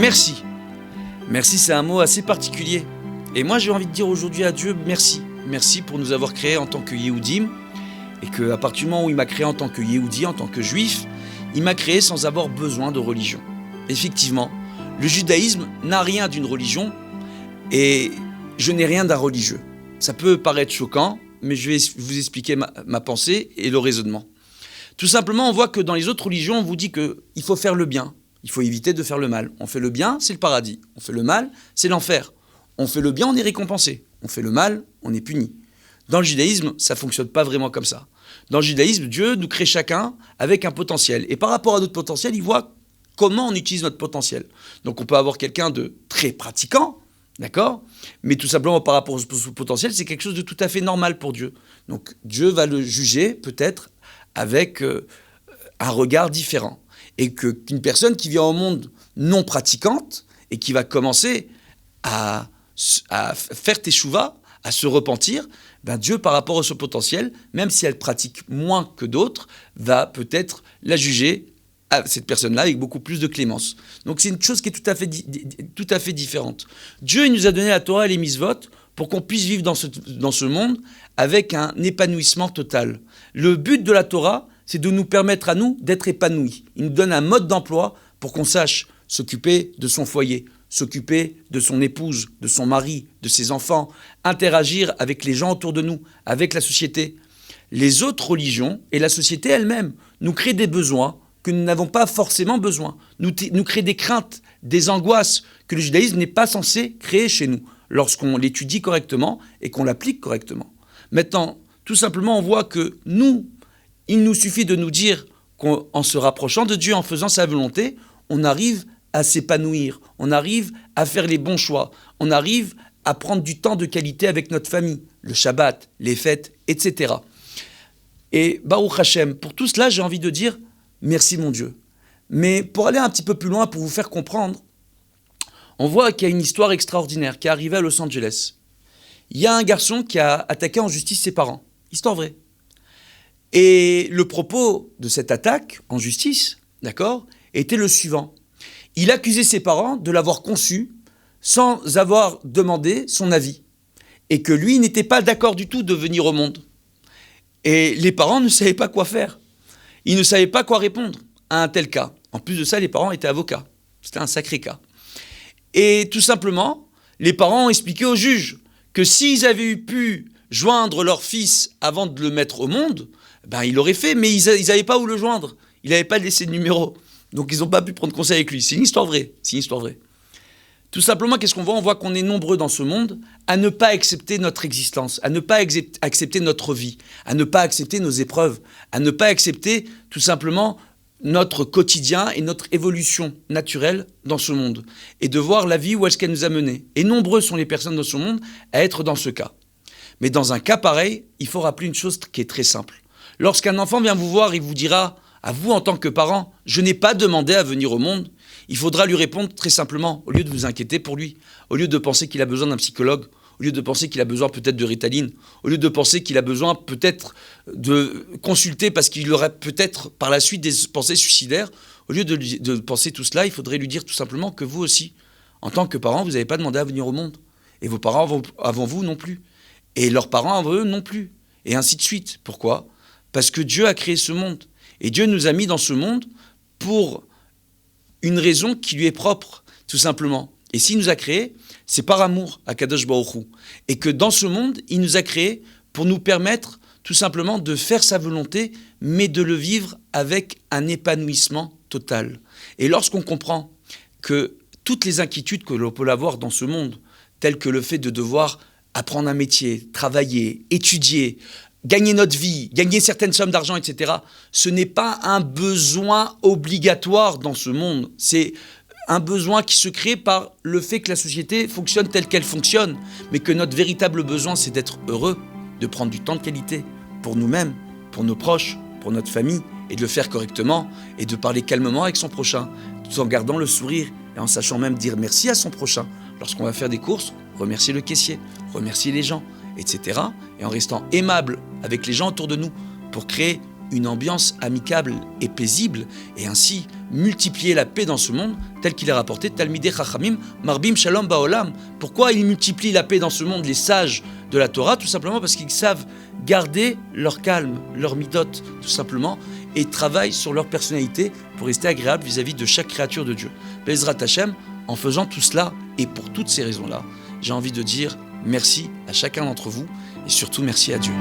merci. Merci, c'est un mot assez particulier. Et moi, j'ai envie de dire aujourd'hui à Dieu, merci. Merci pour nous avoir créés en tant que Yehudim. Et qu'à partir du moment où il m'a créé en tant que Yehudi, en tant que juif, il m'a créé sans avoir besoin de religion. Effectivement, le judaïsme n'a rien d'une religion et je n'ai rien d'un religieux. Ça peut paraître choquant, mais je vais vous expliquer ma pensée et le raisonnement. Tout simplement, on voit que dans les autres religions, on vous dit qu'il faut faire le bien, il faut éviter de faire le mal. On fait le bien, c'est le paradis. On fait le mal, c'est l'enfer. On fait le bien, on est récompensé. On fait le mal, on est puni. Dans le judaïsme, ça ne fonctionne pas vraiment comme ça. Dans le judaïsme, Dieu nous crée chacun avec un potentiel. Et par rapport à notre potentiel, il voit comment on utilise notre potentiel. Donc on peut avoir quelqu'un de très pratiquant, d'accord ? Mais tout simplement par rapport au potentiel, c'est quelque chose de tout à fait normal pour Dieu. Donc Dieu va le juger peut-être avec un regard différent. Et qu'une personne qui vient au monde non pratiquante et qui va commencer à faire teshuva, à se repentir, ben Dieu, par rapport à ce potentiel, même si elle pratique moins que d'autres, va peut-être la juger, cette personne-là, avec beaucoup plus de clémence. Donc c'est une chose qui est tout à fait différente. Dieu, il nous a donné la Torah et les mitzvot pour qu'on puisse vivre dans ce monde avec un épanouissement total. Le but de la Torah, c'est de nous permettre à nous d'être épanouis. Il nous donne un mode d'emploi pour qu'on sache s'occuper de son foyer, s'occuper de son épouse, de son mari, de ses enfants, interagir avec les gens autour de nous, avec la société. Les autres religions et la société elle-même nous créent des besoins que nous n'avons pas forcément besoin, nous créent des craintes, des angoisses que le judaïsme n'est pas censé créer chez nous lorsqu'on l'étudie correctement et qu'on l'applique correctement. Maintenant, tout simplement, on voit que nous, il nous suffit de nous dire qu'en se rapprochant de Dieu, en faisant sa volonté, on arrive à s'épanouir, on arrive à faire les bons choix, on arrive à prendre du temps de qualité avec notre famille, le Shabbat, les fêtes, etc. Et Baruch Hashem, pour tout cela, j'ai envie de dire merci mon Dieu. Mais pour aller un petit peu plus loin, pour vous faire comprendre, on voit qu'il y a une histoire extraordinaire qui est arrivée à Los Angeles. Il y a un garçon qui a attaqué en justice ses parents. Histoire vraie. Et le propos de cette attaque en justice, d'accord, était le suivant. Il accusait ses parents de l'avoir conçu sans avoir demandé son avis. Et que lui n'était pas d'accord du tout de venir au monde. Et les parents ne savaient pas quoi faire. Ils ne savaient pas quoi répondre à un tel cas. En plus de ça, les parents étaient avocats. C'était un sacré cas. Et tout simplement, les parents ont expliqué au juge que s'ils avaient pu joindre leur fils avant de le mettre au monde, ben ils l'auraient fait, mais ils n'avaient pas où le joindre. Il n'avait pas laissé de numéro. Donc ils n'ont pas pu prendre conseil avec lui. C'est une histoire vraie. C'est une histoire vraie. Tout simplement, qu'est-ce qu'on voit ? On voit qu'on est nombreux dans ce monde à ne pas accepter notre existence, à ne pas accepter notre vie, à ne pas accepter nos épreuves, à ne pas accepter tout simplement notre quotidien et notre évolution naturelle dans ce monde. Et de voir la vie où est-ce qu'elle nous a menés. Et nombreux sont les personnes dans ce monde à être dans ce cas. Mais dans un cas pareil, il faut rappeler une chose qui est très simple. Lorsqu'un enfant vient vous voir, il vous dira, à vous en tant que parent, je n'ai pas demandé à venir au monde. Il faudra lui répondre très simplement, au lieu de vous inquiéter pour lui, au lieu de penser qu'il a besoin d'un psychologue, au lieu de penser qu'il a besoin peut-être de Ritaline, au lieu de penser qu'il a besoin peut-être de consulter parce qu'il aurait peut-être par la suite des pensées suicidaires, au lieu de penser tout cela, il faudrait lui dire tout simplement que vous aussi, en tant que parent, vous n'avez pas demandé à venir au monde. Et vos parents avant vous non plus. Et leurs parents avant eux non plus. Et ainsi de suite. Pourquoi ? Parce que Dieu a créé ce monde. Et Dieu nous a mis dans ce monde pour une raison qui lui est propre, tout simplement. Et s'il nous a créés, c'est par amour à Kadosh Baruch Hu. Et que dans ce monde, il nous a créés pour nous permettre tout simplement de faire sa volonté, mais de le vivre avec un épanouissement total. Et lorsqu'on comprend que toutes les inquiétudes que l'on peut avoir dans ce monde, telles que le fait de devoir apprendre un métier, travailler, étudier, gagner notre vie, gagner certaines sommes d'argent, etc., ce n'est pas un besoin obligatoire dans ce monde. C'est un besoin qui se crée par le fait que la société fonctionne telle qu'elle fonctionne, mais que notre véritable besoin, c'est d'être heureux, de prendre du temps de qualité pour nous-mêmes, pour nos proches, pour notre famille, et de le faire correctement, et de parler calmement avec son prochain, tout en gardant le sourire, et en sachant même dire merci à son prochain. Lorsqu'on va faire des courses, remercier le caissier, remercier les gens, etc. Et en restant aimable avec les gens autour de nous pour créer une ambiance amicable et paisible, et ainsi multiplier la paix dans ce monde, tel qu'il est rapporté, Talmidei Chachamim, Marbim Shalom Ba'olam. Pourquoi ils multiplient la paix dans ce monde, les sages de la Torah? Tout simplement parce qu'ils savent garder leur calme, leur midot, tout simplement, et travaillent sur leur personnalité pour rester agréable vis-à-vis de chaque créature de Dieu. Bezrat Hashem, en faisant tout cela, et pour toutes ces raisons-là, j'ai envie de dire merci à chacun d'entre vous, et surtout merci à Dieu.